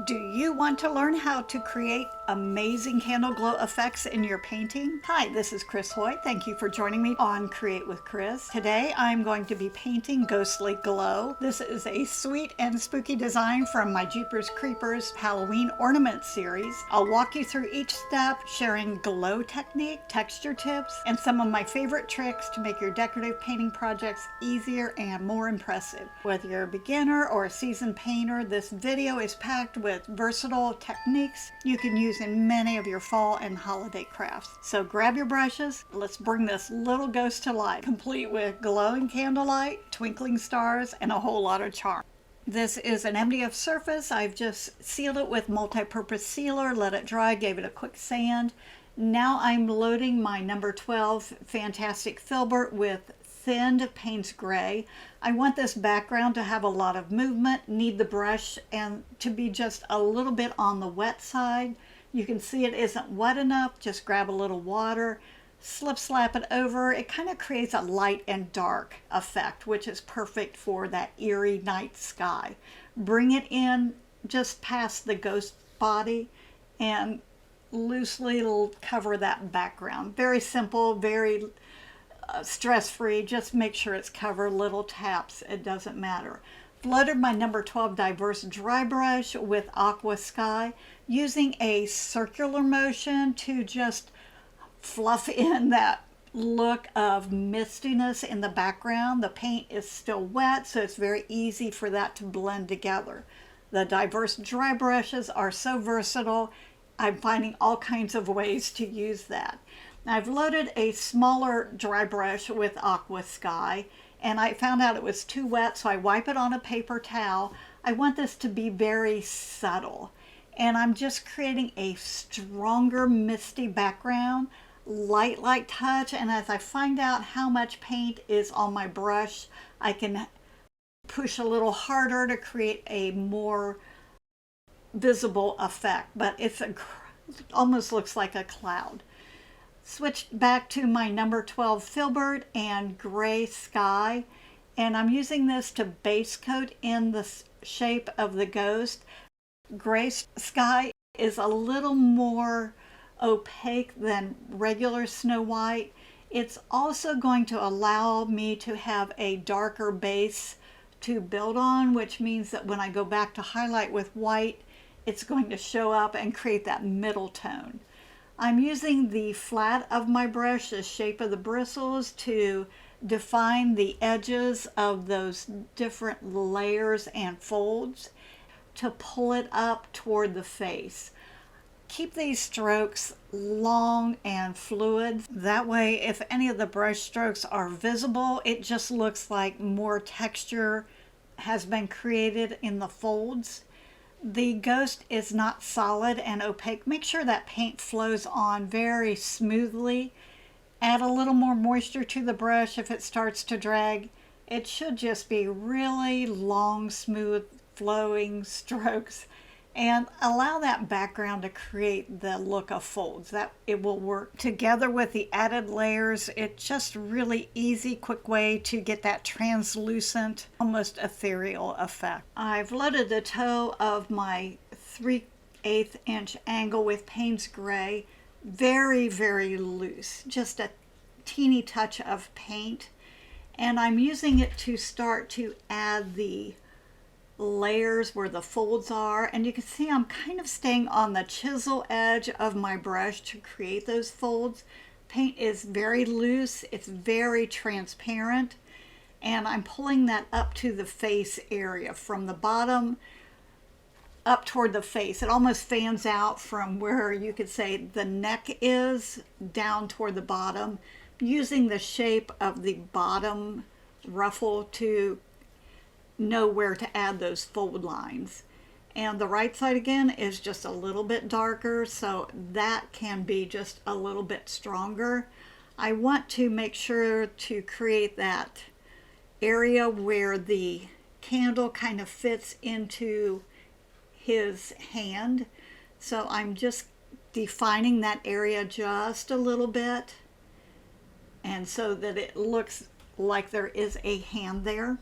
Do you want to learn how to create amazing candle glow effects in your painting? Hi, this is Chris Hoy. Thank you for joining me on Create with Chris. Today I'm going to be painting Ghostly Glow. This is a sweet and spooky design from my Jeepers Creepers Halloween ornament series. I'll walk you through each step, sharing glow technique, texture tips, and some of my favorite tricks to make your decorative painting projects easier and more impressive. Whether you're a beginner or a seasoned painter, this video is packed with versatile techniques you can use in many of your fall and holiday crafts. So grab your brushes, let's bring this little ghost to life, complete with glowing candlelight, twinkling stars, and a whole lot of charm. This is an MDF surface. I've just sealed it with multi-purpose sealer, let it dry, gave it a quick sand. Now I'm loading my number 12 Fantastic Filbert with thinned Payne's Gray. I want this background to have a lot of movement, need the brush and to be just a little bit on the wet side. You can see it isn't wet enough, just grab a little water, slap it over. It kind of creates a light and dark effect, which is perfect for that eerie night sky. Bring it in just past the ghost body and loosely cover that background. Very simple, very stress-free. Just make sure it's covered, little taps, it doesn't matter. Flooded my number 12 diverse dry brush with Aqua Sky, using a circular motion to just fluff in that look of mistiness in the background. The paint is still wet, so it's very easy for that to blend together. The diverse dry brushes are so versatile. I'm finding all kinds of ways to use that. I've loaded a smaller dry brush with Aqua Sky, and I found out it was too wet, so I wipe it on a paper towel. I want this to be very subtle, and I'm just creating a stronger misty background, light touch, and as I find out how much paint is on my brush, I can push a little harder to create a more visible effect, but it almost looks like a cloud. Switched back to my number 12 Filbert and Gray Sky, and I'm using this to base coat in the shape of the ghost. Gray Sky is a little more opaque than regular Snow White. It's also going to allow me to have a darker base to build on, which means that when I go back to highlight with white, it's going to show up and create that middle tone. I'm using the flat of my brush, the shape of the bristles, to define the edges of those different layers and folds to pull it up toward the face. Keep these strokes long and fluid. That way, if any of the brush strokes are visible, it just looks like more texture has been created in the folds. The ghost is not solid and opaque. Make sure that paint flows on very smoothly. Add a little more moisture to the brush if it starts to drag. It should just be really long, smooth, flowing strokes, and allow that background to create the look of folds. That it will work together with the added layers. It's just really easy, quick way to get that translucent, almost ethereal effect. I've loaded the toe of my 3/8 inch angle with Payne's Gray, very loose, just a teeny touch of paint, and I'm using it to start to add the layers where the folds are, and you can see I'm kind of staying on the chisel edge of my brush to create those folds. Paint is very loose, it's very transparent, and I'm pulling that up to the face area from the bottom up toward the face. It almost fans out from where you could say the neck is down toward the bottom, using the shape of the bottom ruffle to know where to add those fold lines. And the right side again is just a little bit darker, so that can be just a little bit stronger. I want to make sure to create that area where the candle kind of fits into his hand, so I'm just defining that area just a little bit, and so that it looks like there is a hand there.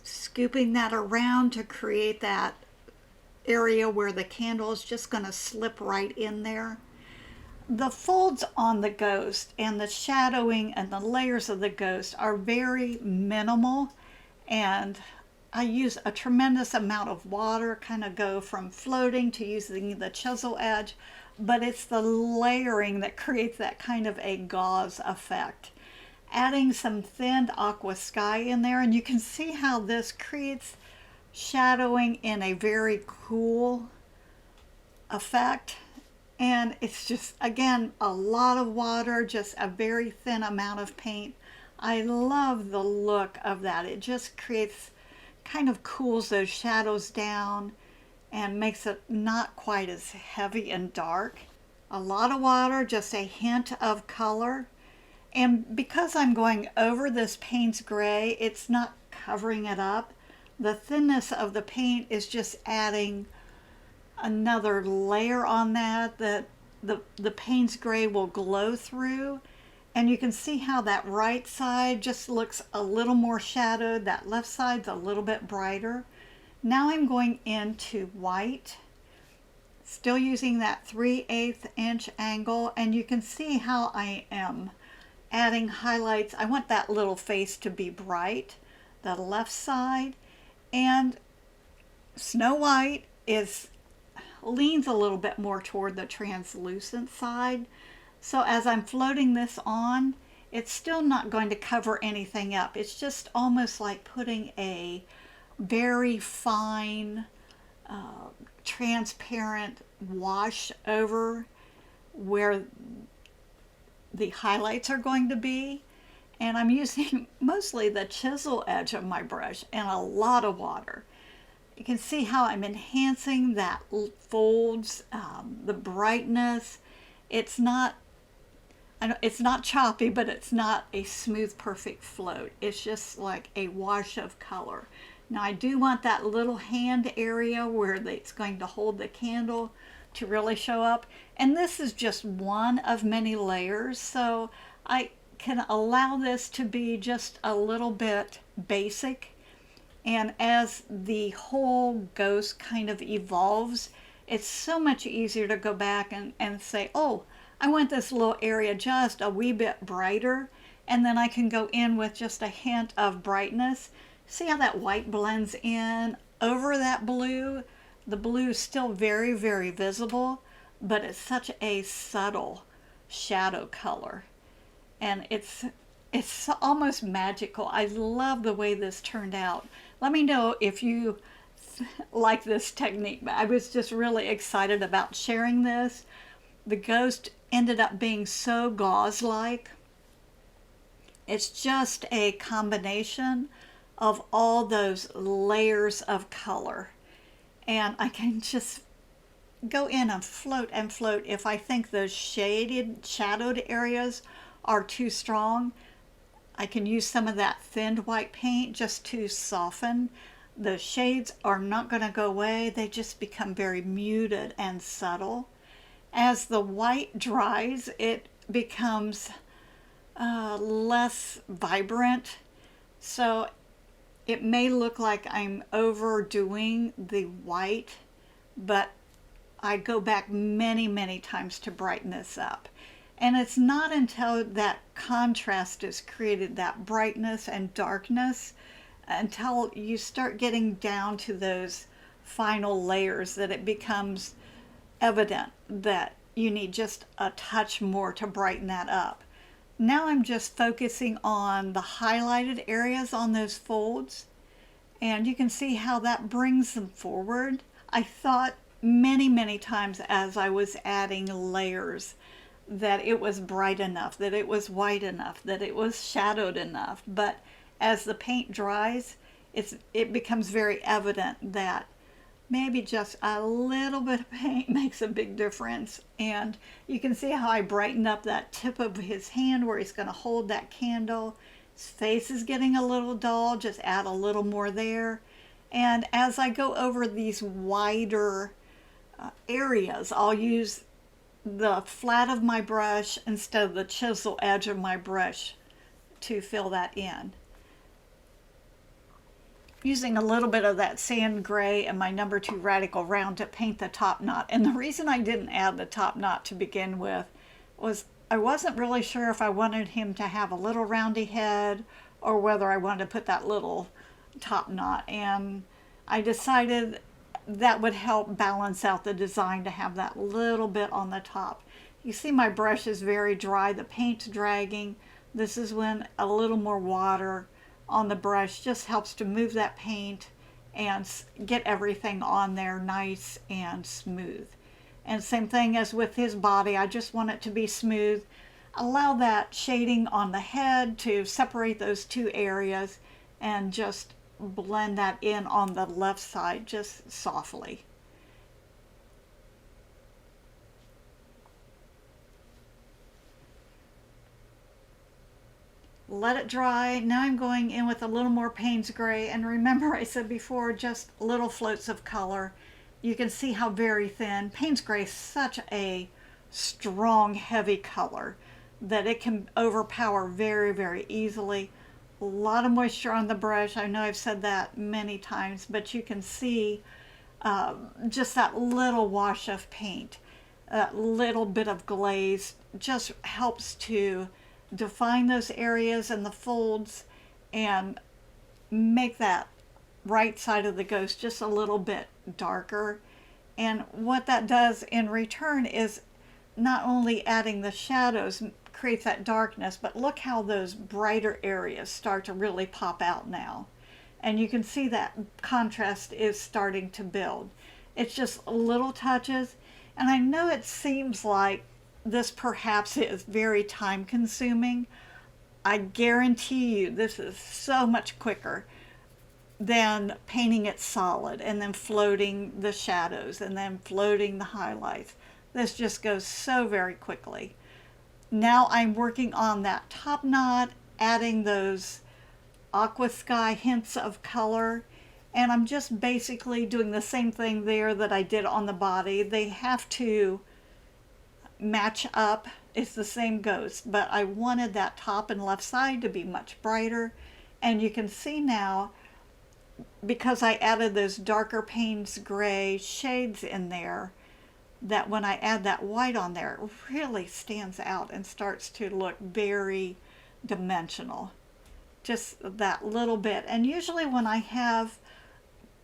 Scooping that around to create that area where the candle is just going to slip right in there. The folds on the ghost and the shadowing and the layers of the ghost are very minimal, and I use a tremendous amount of water, kind of go from floating to using the chisel edge, but it's the layering that creates that kind of a gauze effect. Adding some thinned aqua sky in there, and you can see how this creates shadowing in a very cool effect. And it's just, again, a lot of water, just a very thin amount of paint. I love the look of that. It just creates, kind of cools those shadows down and makes it not quite as heavy and dark. A lot of water, just a hint of color. And because I'm going over this Payne's Gray, it's not covering it up. The thinness of the paint is just adding another layer on that the Payne's Gray will glow through. And you can see how that right side just looks a little more shadowed. That left side's a little bit brighter. Now I'm going into white, still using that 3/8 inch angle, and you can see how I am adding highlights. I want that little face to be bright, the left side, and Snow White leans a little bit more toward the translucent side. So as I'm floating this on, it's still not going to cover anything up. It's just almost like putting a very fine, transparent wash over where the highlights are going to be. And I'm using mostly the chisel edge of my brush and a lot of water. You can see how I'm enhancing that folds, the brightness. It's not choppy, but it's not a smooth, perfect float. It's just like a wash of color. Now I do want that little hand area where it's going to hold the candle to really show up. And this is just one of many layers, so I can allow this to be just a little bit basic. And as the whole ghost kind of evolves, it's so much easier to go back and say, oh, I want this little area just a wee bit brighter. And then I can go in with just a hint of brightness. See how that white blends in over that blue? The blue is still very, very visible, but it's such a subtle shadow color. And it's almost magical. I love the way this turned out. Let me know if you like this technique. But I was just really excited about sharing this. The ghost ended up being so gauze-like. It's just a combination of all those layers of color. And I can just go in and float if I think those shadowed areas are too strong. I can use some of that thinned white paint just to soften. The shades are not going to go away. They just become very muted and subtle. As the white dries, it becomes less vibrant. So it may look like I'm overdoing the white, but I go back many, many times to brighten this up. And it's not until that contrast is created, that brightness and darkness, until you start getting down to those final layers, that it becomes evident that you need just a touch more to brighten that up. Now I'm just focusing on the highlighted areas on those folds, and you can see how that brings them forward. I thought many, many times as I was adding layers that it was bright enough, that it was white enough, that it was shadowed enough. But as the paint dries, it becomes very evident that maybe just a little bit of paint makes a big difference. And you can see how I brighten up that tip of his hand where he's going to hold that candle. His face is getting a little dull, just add a little more there. And as I go over these wider areas, I'll use the flat of my brush instead of the chisel edge of my brush to fill that in. using a little bit of that sand gray and my number 2 radical round to paint the top knot. And the reason I didn't add the top knot to begin with was I wasn't really sure if I wanted him to have a little roundy head or whether I wanted to put that little top knot. And I decided that would help balance out the design to have that little bit on the top. You see my brush is very dry, the paint's dragging. This is when a little more water on the brush just helps to move that paint and get everything on there nice and smooth. And same thing as with his body, I just want it to be smooth. Allow that shading on the head to separate those two areas and just blend that in on the left side just softly. Let it dry. Now I'm going in with a little more Payne's Gray, and remember I said before, just little floats of color. You can see how very thin. Payne's Gray is such a strong, heavy color that it can overpower very, very easily. A lot of moisture on the brush. I know I've said that many times, but you can see just that little wash of paint, that little bit of glaze just helps to define those areas and the folds and make that right side of the ghost just a little bit darker. And what that does in return is not only adding the shadows, creates that darkness, but look how those brighter areas start to really pop out now. And you can see that contrast is starting to build. It's just little touches. And I know it seems like this perhaps is very time consuming. I guarantee you this is so much quicker than painting it solid and then floating the shadows and then floating the highlights. This just goes so very quickly. Now I'm working on that top knot, adding those aqua sky hints of color, and I'm just basically doing the same thing there that I did on the body. They have to match up. It's the same ghost, but I wanted that top and left side to be much brighter. And you can see now, because I added those darker Payne's Gray shades in there, that when I add that white on there, it really stands out and starts to look very dimensional. Just that little bit. And usually when I have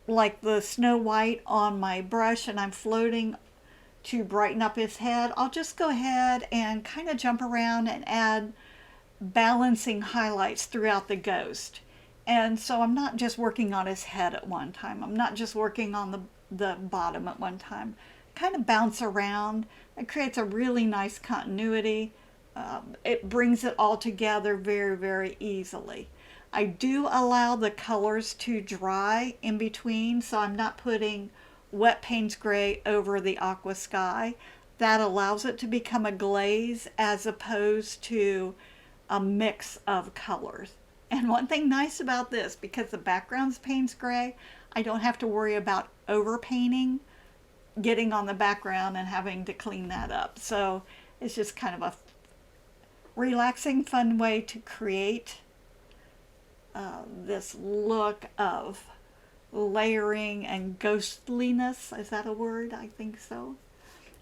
like the Snow White on my brush and I'm floating to brighten up his head, I'll just go ahead and kind of jump around and add balancing highlights throughout the ghost. And so I'm not just working on his head at one time. I'm not just working on the bottom at one time. Kind of bounce around. It creates a really nice continuity. It brings it all together very, very easily. I do allow the colors to dry in between, so I'm not putting wet Payne's Gray over the aqua sky. That allows it to become a glaze as opposed to a mix of colors. And one thing nice about this, because the background's Payne's Gray, I don't have to worry about overpainting, getting on the background and having to clean that up. So it's just kind of a relaxing, fun way to create this look of layering and ghostliness. Is that a word? I think so.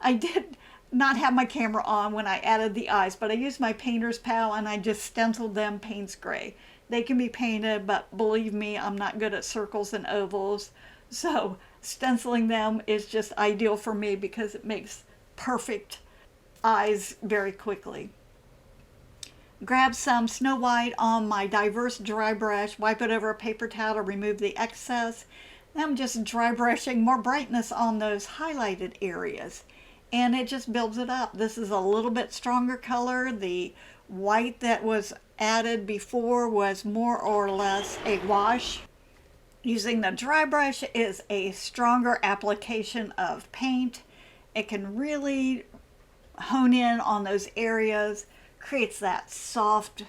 I did not have my camera on when I added the eyes, but I used my painter's pal and I just stenciled them Payne's Gray. They can be painted, but believe me, I'm not good at circles and ovals. So stenciling them is just ideal for me because it makes perfect eyes very quickly. Grab some Snow White on my diverse dry brush, wipe it over a paper towel to remove the excess. Then I'm just dry brushing more brightness on those highlighted areas, and it just builds it up. This is a little bit stronger color. The white that was added before was more or less a wash. Using the dry brush is a stronger application of paint. It can really hone in on those areas, creates that soft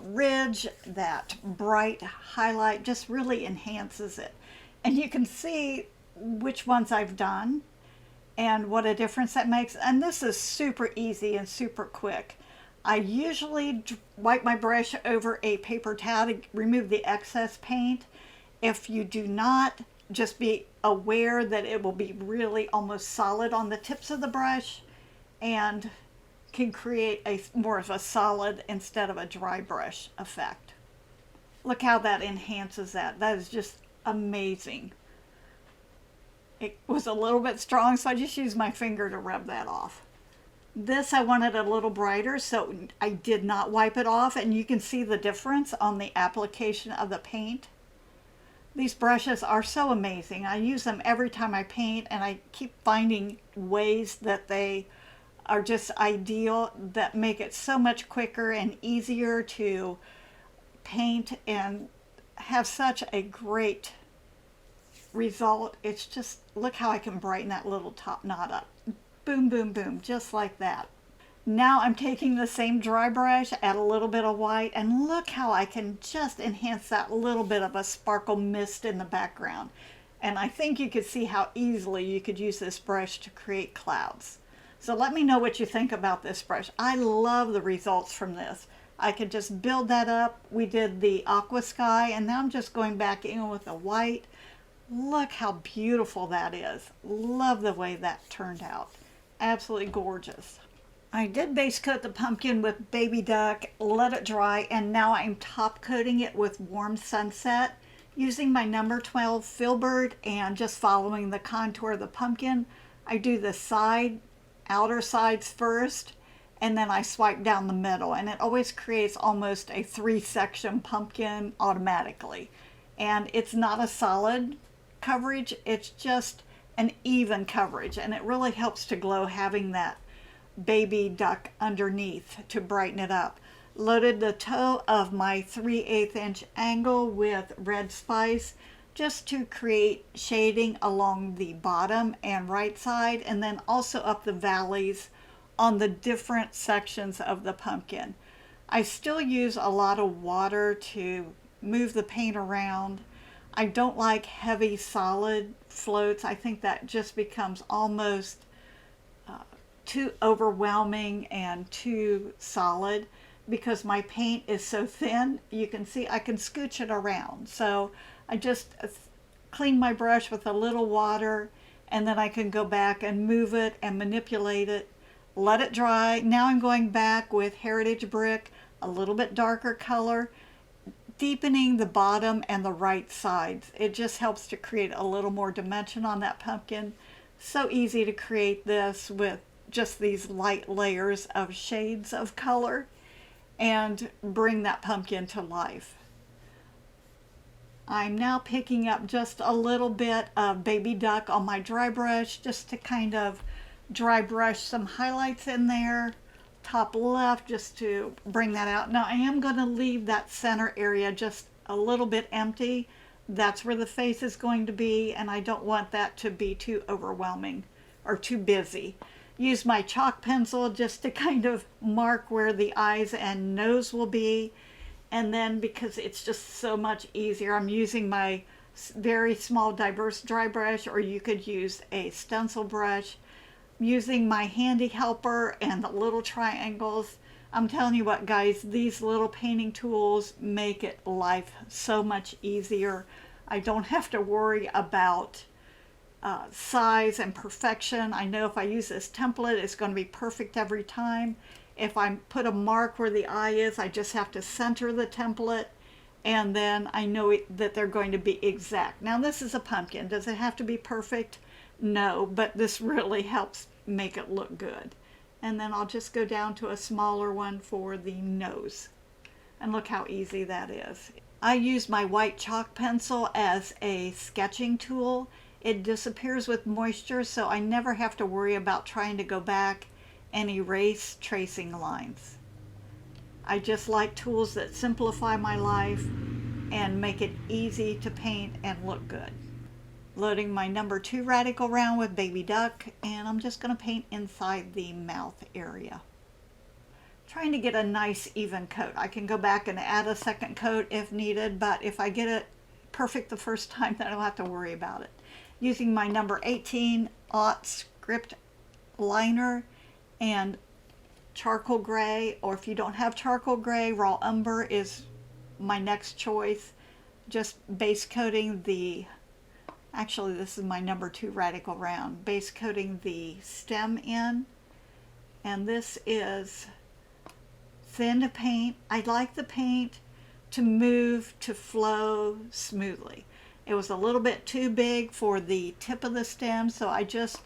ridge, that bright highlight, just really enhances it. And you can see which ones I've done and what a difference that makes. And this is super easy and super quick. I usually wipe my brush over a paper towel to remove the excess paint, If you do not, just be aware that it will be really almost solid on the tips of the brush and can create a more of a solid instead of a dry brush effect. Look how that enhances that. That is just amazing. It was a little bit strong, so I just used my finger to rub that off. This I wanted a little brighter, so I did not wipe it off, and you can see the difference on the application of the paint. These brushes are so amazing. I use them every time I paint, and I keep finding ways that they are just ideal, that make it so much quicker and easier to paint and have such a great result. It's just, look how I can brighten that little top knot up. Boom, boom, boom, just like that. Now I'm taking the same dry brush, add a little bit of white, and look how I can just enhance that little bit of a sparkle mist in the background. And I think you could see how easily you could use this brush to create clouds. So let me know what you think about this brush. I love the results from this. I could just build that up. We did the aqua sky, and now I'm just going back in with the white. Look how beautiful that is. Love the way that turned out. Absolutely gorgeous. I did base coat the pumpkin with Baby Duck, let it dry, and now I'm top coating it with Warm Sunset using my number 12 Filbert and just following the contour of the pumpkin. I do the outer sides first, and then I swipe down the middle, and it always creates almost a 3-section pumpkin automatically. And it's not a solid coverage, it's just an even coverage, and it really helps to glow having that Baby Duck underneath to brighten it up. Loaded the toe of my 3/8 inch angle with red spice just to create shading along the bottom and right side, and then also up the valleys on the different sections of the pumpkin. I still use a lot of water to move the paint around. I don't like heavy solid floats. I think that just becomes almost too overwhelming and too solid because my paint is so thin. You can see I can scooch it around. So I just clean my brush with a little water, and then I can go back and move it and manipulate it, let it dry. Now I'm going back with Heritage Brick, a little bit darker color, deepening the bottom and the right sides. It just helps to create a little more dimension on that pumpkin. So easy to create this with just these light layers of shades of color and bring that pumpkin to life. I'm now picking up just a little bit of Baby Duck on my dry brush just to kind of dry brush some highlights in there. Top left, just to bring that out. Now I am going to leave that center area just a little bit empty. That's where the face is going to be, and I don't want that to be too overwhelming or too busy. Use my chalk pencil just to kind of mark where the eyes and nose will be, and then because it's just so much easier, I'm using my very small diverse dry brush, or you could use a stencil brush. Using my handy helper and the little triangles. I'm telling you what, guys, these little painting tools make it life so much easier. I don't have to worry about size and perfection. I know if I use this template, it's going to be perfect every time. If I put a mark where the eye is, I just have to center the template, and then I know that they're going to be exact. Now this is a pumpkin. Does it have to be perfect? No, but this really helps make it look good. And then I'll just go down to a smaller one for the nose. And look how easy that is. I use my white chalk pencil as a sketching tool. It disappears with moisture, so I never have to worry about trying to go back and erase tracing lines. I just like tools that simplify my life and make it easy to paint and look good. Loading my number 2 Radical Round with Baby Duck, and I'm just going to paint inside the mouth area. Trying to get a nice even coat. I can go back and add a second coat if needed, but if I get it perfect the first time, then I don't have to worry about it. Using my number 18 script liner and charcoal gray, or if you don't have charcoal gray, raw umber is my next choice. just base coating the, actually this is my number 2 radical round, base coating the stem in. And this is thin paint. I like the paint to move, to flow smoothly. It was a little bit too big for the tip of the stem, so I just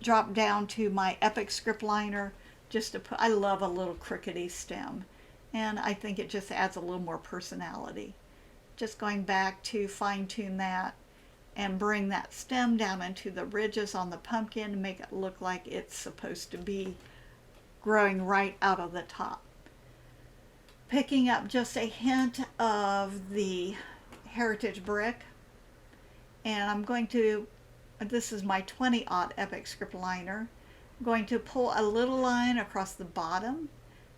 dropped down to my Epic script liner just to put, I love a little crookedy stem, and I think it just adds a little more personality. Just going back to fine tune that and bring that stem down into the ridges on the pumpkin and make it look like it's supposed to be growing right out of the top. Picking up just a hint of the heritage brick, and I'm going to, this is my 20-aught Epic script liner. I'm going to pull a little line across the bottom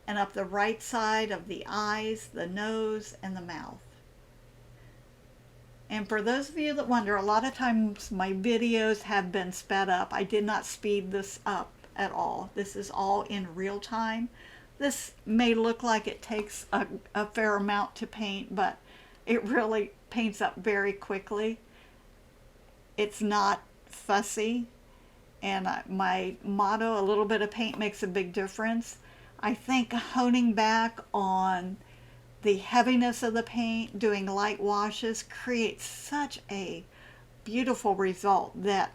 and up the right side of the eyes, the nose, and the mouth. And for those of you that wonder, a lot of times my videos have been sped up. I did not speed this up at all. This is all in real time. This may look like it takes a fair amount to paint, but it really paints up very quickly. It's not fussy, and my motto, a little bit of paint makes a big difference. I think honing back on the heaviness of the paint, doing light washes, creates such a beautiful result that,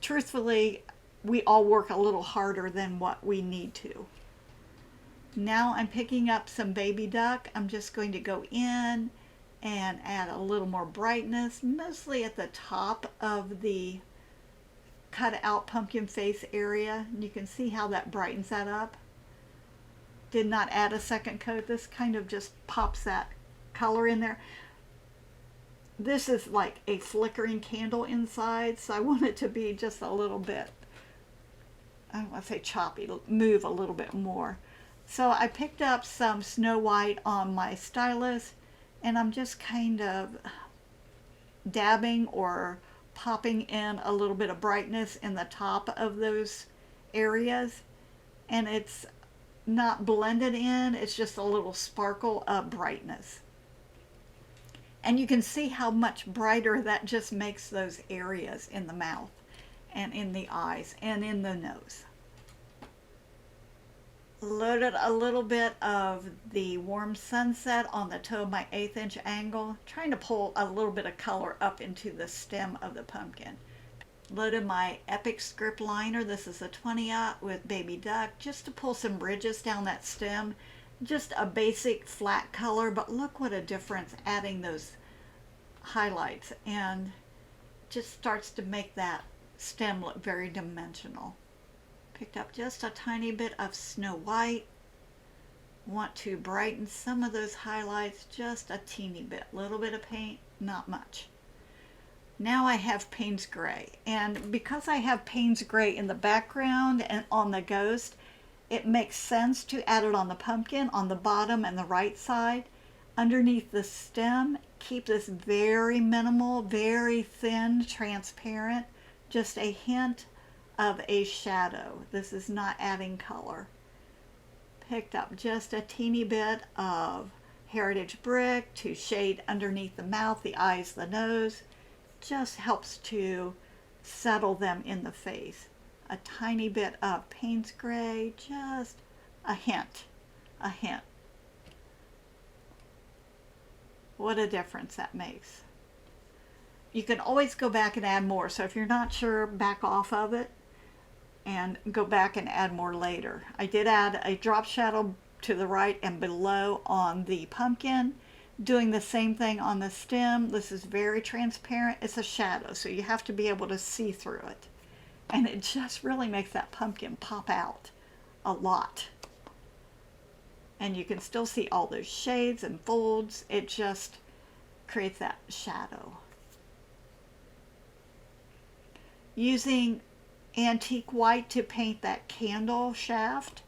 truthfully, we all work a little harder than what we need to. Now I'm picking up some baby duck. I'm just going to go in and add a little more brightness, mostly at the top of the cut out pumpkin face area. You can see how that brightens that up. Did not add a second coat. This kind of just pops that color in there. This is like a flickering candle inside, so I want it to be just a little bit, I don't want to say choppy, move a little bit more. So I picked up some Snow White on my stylus, and I'm just kind of dabbing or popping in a little bit of brightness in the top of those areas. And it's not blended in, it's just a little sparkle of brightness. And you can see how much brighter that just makes those areas in the mouth and in the eyes and in the nose. Loaded a little bit of the warm sunset on the toe of my 1/8 inch angle, trying to pull a little bit of color up into the stem of the pumpkin. Loaded my Epic script liner, this is a 20-aught with baby duck, just to pull some ridges down that stem. Just a basic flat color, but look what a difference adding those highlights, and just starts to make that stem look very dimensional. Picked up just a tiny bit of Snow White. Want to brighten some of those highlights just a teeny bit. Little bit of paint, not much. Now I have Payne's Gray, and because I have Payne's Gray in the background and on the ghost, it makes sense to add it on the pumpkin on the bottom and the right side. Underneath the stem, keep this very minimal, very thin, transparent, just a hint of a shadow. This is not adding color. Picked up just a teeny bit of heritage brick to shade underneath the mouth, the eyes, the nose. Just helps to settle them in the face. A tiny bit of Payne's Gray, just a hint, a hint. What a difference that makes. You can always go back and add more, so if you're not sure, back off of it and go back and add more later. I did add a drop shadow to the right and below on the pumpkin, doing the same thing on the stem. This is very transparent. It's a shadow, so you have to be able to see through it. And it just really makes that pumpkin pop out a lot. And you can still see all those shades and folds. It just creates that shadow. Using antique white to paint that candle shaft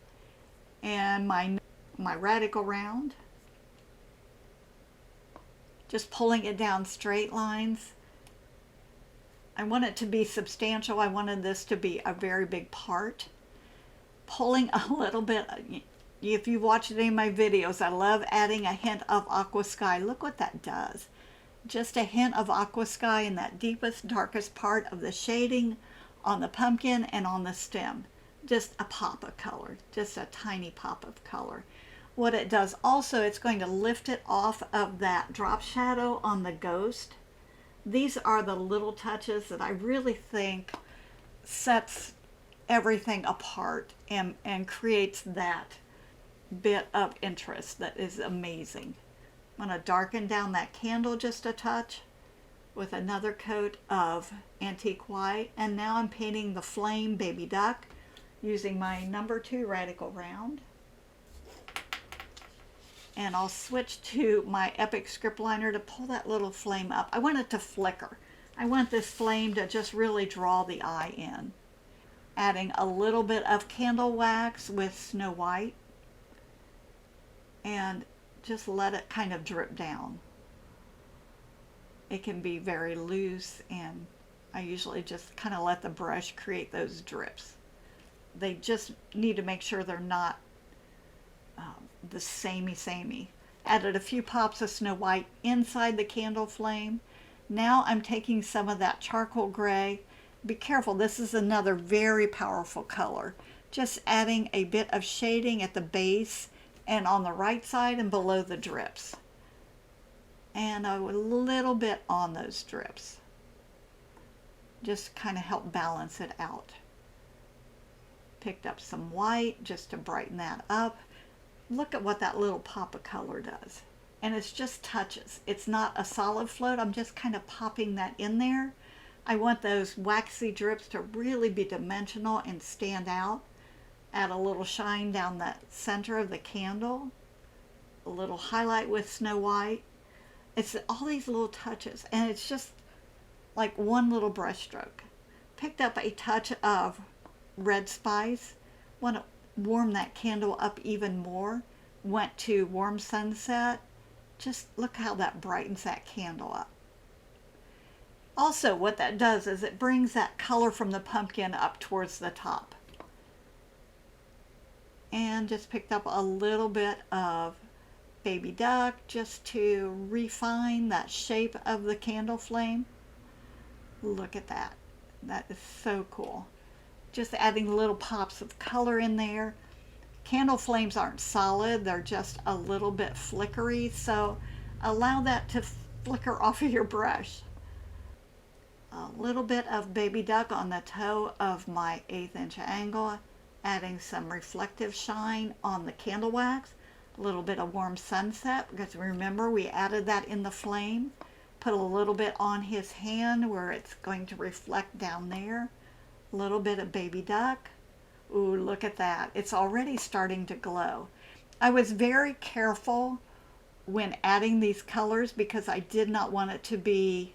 and my radical round. Just pulling it down straight lines. I want it to be substantial. I wanted this to be a very big part. Pulling a little bit If you've watched any of my videos, I love adding a hint of aqua sky. Look what that does. Just a hint of aqua sky in that deepest, darkest part of the shading on the pumpkin and on the stem. Just a pop of color, just a tiny pop of color. What it does also, it's going to lift it off of that drop shadow on the ghost. These are the little touches that I really think sets everything apart and creates that bit of interest that is amazing. I'm going to darken down that candle just a touch with another coat of antique white, and now I'm painting the flame baby duck using my number 2 radical round. And I'll switch to my Epic script liner to pull that little flame up. I want it to flicker. I want this flame to just really draw the eye in. Adding a little bit of candle wax with Snow White and just let it kind of drip down. It can be very loose, and I usually just kind of let the brush create those drips. They just need to make sure they're not the samey. Added a few pops of Snow White inside the candle flame. Now I'm taking some of that charcoal gray. Be careful, this is another very powerful color. Just adding a bit of shading at the base and on the right side and below the drips. And a little bit on those drips. Just kind of help balance it out. Picked up some white just to brighten that up. Look at what that little pop of color does. And it's just touches. It's not a solid float. I'm just kind of popping that in there. I want those waxy drips to really be dimensional and stand out. Add a little shine down the center of the candle. A little highlight with Snow White. It's all these little touches, and it's just like one little brush stroke. Picked up a touch of red spice. Want to warm that candle up even more. Went to Warm Sunset. Just look how that brightens that candle up. Also, what that does is it brings that color from the pumpkin up towards the top. And just picked up a little bit of baby duck just to refine that shape of the candle flame. Look at that. That is so cool. Just adding little pops of color in there. Candle flames aren't solid, they're just a little bit flickery, so allow that to flicker off of your brush. A little bit of baby duck on the toe of my 1/8 inch angle, adding some reflective shine on the candle wax. A little bit of Warm Sunset, because remember we added that in the flame. Put a little bit on his hand where it's going to reflect down there. A little bit of baby duck. Ooh, look at that. It's already starting to glow. I was very careful when adding these colors because I did not want it to be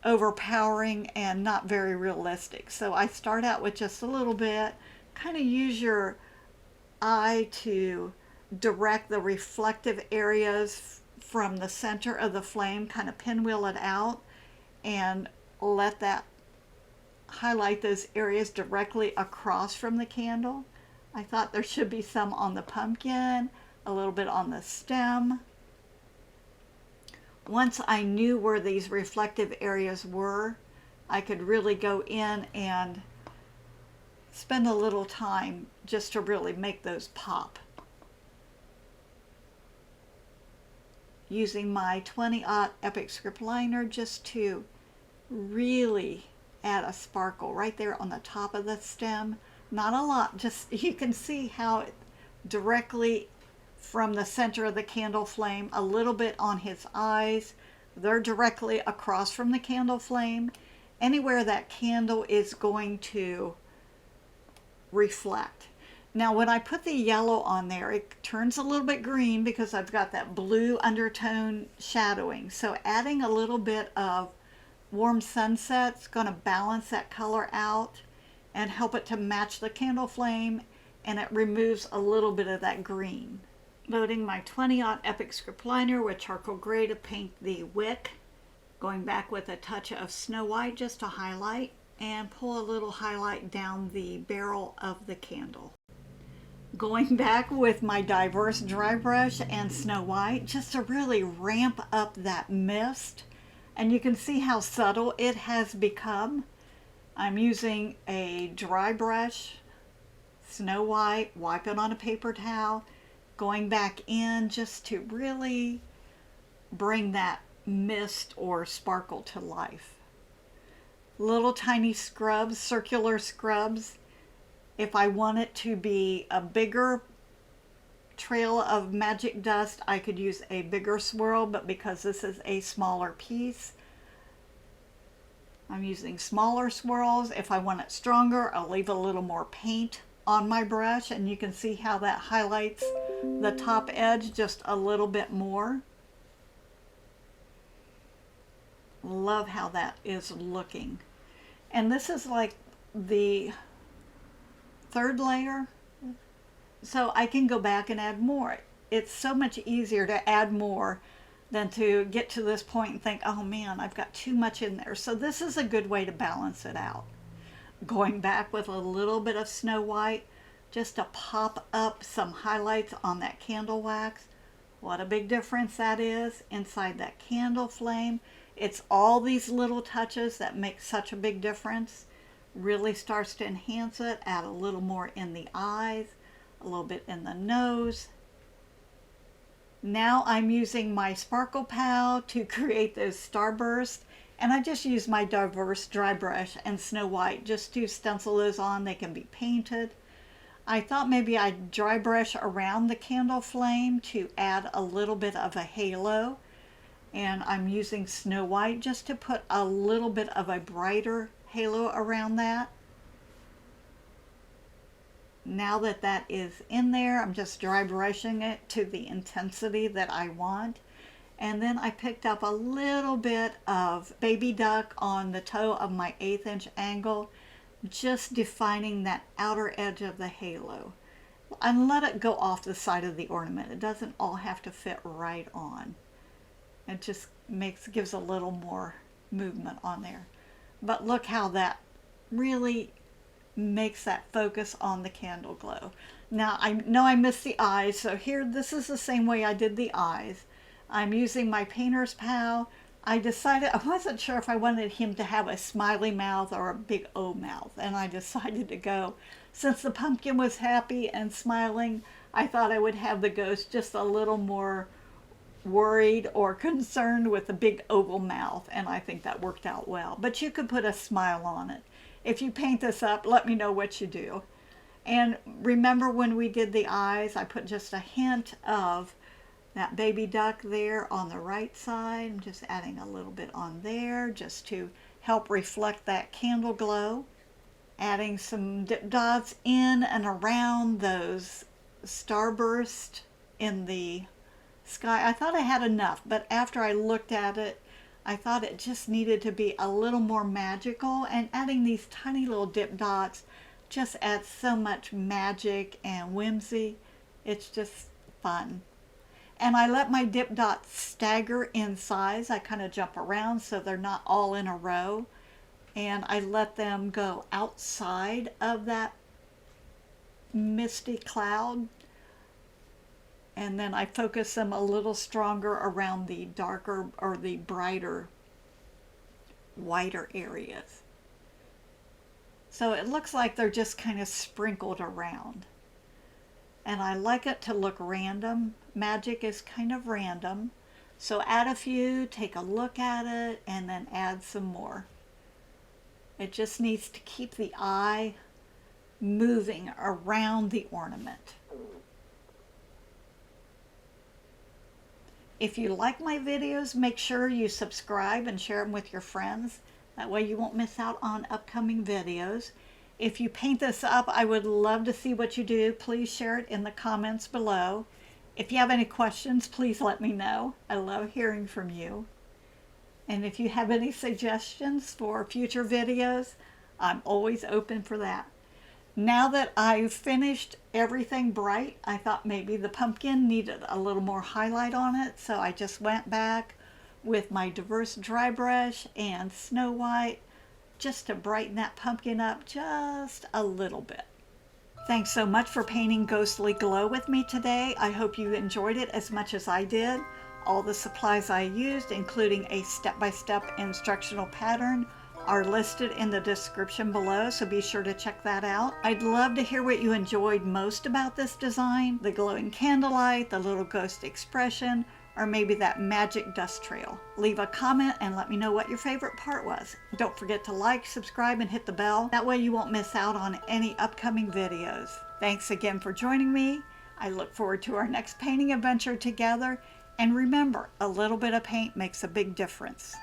overpowering and not very realistic. So I start out with just a little bit. Kind of use your eye to direct the reflective areas from the center of the flame, kind of pinwheel it out and let that highlight those areas directly across from the candle. I thought there should be some on the pumpkin, a little bit on the stem. Once I knew where these reflective areas were, I could really go in and spend a little time just to really make those pop. Using my 20-aught Epic script liner just to really add a sparkle right there on the top of the stem. Not a lot, just you can see how it directly from the center of the candle flame, a little bit on his eyes. They're directly across from the candle flame. Anywhere that candle is going to reflect. Now when I put the yellow on there, it turns a little bit green because I've got that blue undertone shadowing. So adding a little bit of Warm Sunset's going to balance that color out and help it to match the candle flame, and it removes a little bit of that green. Loading my 20-aught Epic script liner with charcoal gray to paint the wick. Going back with a touch of Snow White just to highlight and pull a little highlight down the barrel of the candle. Going back with my diverse dry brush and Snow White just to really ramp up that mist. And you can see how subtle it has become. I'm using a dry brush, Snow White, wipe it on a paper towel, going back in just to really bring that mist or sparkle to life. Little tiny scrubs, circular scrubs. If I want it to be a bigger trail of magic dust, I could use a bigger swirl, but because this is a smaller piece, I'm using smaller swirls. If I want it stronger, I'll leave a little more paint on my brush, and you can see how that highlights the top edge just a little bit more. Love how that is looking. And this is like the third layer, so I can go back and add more. It's so much easier to add more than to get to this point and think, oh man, I've got too much in there. So this is a good way to balance it out. Going back with a little bit of Snow White just to pop up some highlights on that candle wax. What a big difference that is inside that candle flame. It's all these little touches that make such a big difference. Really starts to enhance it. Add a little more in the eyes, a little bit in the nose. Now I'm using my Sparkle Pal to create those starbursts, and I just use my diverse dry brush and Snow White just to stencil those on. They can be painted. I thought maybe I'd dry brush around the candle flame to add a little bit of a halo, and I'm using Snow White just to put a little bit of a brighter halo around that. Now that that is in there, I'm just dry brushing it to the intensity that I want. And then I picked up a little bit of baby duck on the toe of my 1/8 inch angle, just defining that outer edge of the halo. And let it go off the side of the ornament. It doesn't all have to fit right on. It just gives a little more movement on there. But look how that really makes that focus on the candle glow. Now I know I missed the eyes, so here, this is the same way I did the eyes. I'm using my painter's pal. I decided, I wasn't sure if I wanted him to have a smiley mouth or a big O mouth, and I decided to go, since the pumpkin was happy and smiling, I thought I would have the ghost just a little more worried or concerned with a big oval mouth, and I think that worked out well. But you could put a smile on it. If you paint this up, let me know what you do. And remember when we did the eyes, I put just a hint of that baby duck there on the right side. I'm just adding a little bit on there just to help reflect that candle glow. Adding some dip dots in and around those starbursts in the sky. I thought I had enough, but after I looked at it, I thought it just needed to be a little more magical, and adding these tiny little dip dots just adds so much magic and whimsy. It's just fun. And I let my dip dots stagger in size. I kind of jump around so they're not all in a row, and I let them go outside of that misty cloud. And then I focus them a little stronger around the darker or the brighter, whiter areas. So it looks like they're just kind of sprinkled around. And I like it to look random. Magic is kind of random. So add a few, take a look at it, and then add some more. It just needs to keep the eye moving around the ornament. If you like my videos, make sure you subscribe and share them with your friends. That way you won't miss out on upcoming videos. If you paint this up, I would love to see what you do. Please share it in the comments below. If you have any questions, please let me know. I love hearing from you. And if you have any suggestions for future videos, I'm always open for that. Now that I've finished everything bright, I thought maybe the pumpkin needed a little more highlight on it, so I just went back with my diverse dry brush and Snow White just to brighten that pumpkin up just a little bit. Thanks so much for painting Ghostly Glow with me today. I hope you enjoyed it as much as I did. All the supplies I used, including a step-by-step instructional pattern, are listed in the description below, so be sure to check that out. I'd love to hear what you enjoyed most about this design, the glowing candlelight, the little ghost expression, or maybe that magic dust trail. Leave a comment and let me know what your favorite part was. Don't forget to like, subscribe, and hit the bell. That way you won't miss out on any upcoming videos. Thanks again for joining me. I look forward to our next painting adventure together. And remember, a little bit of paint makes a big difference.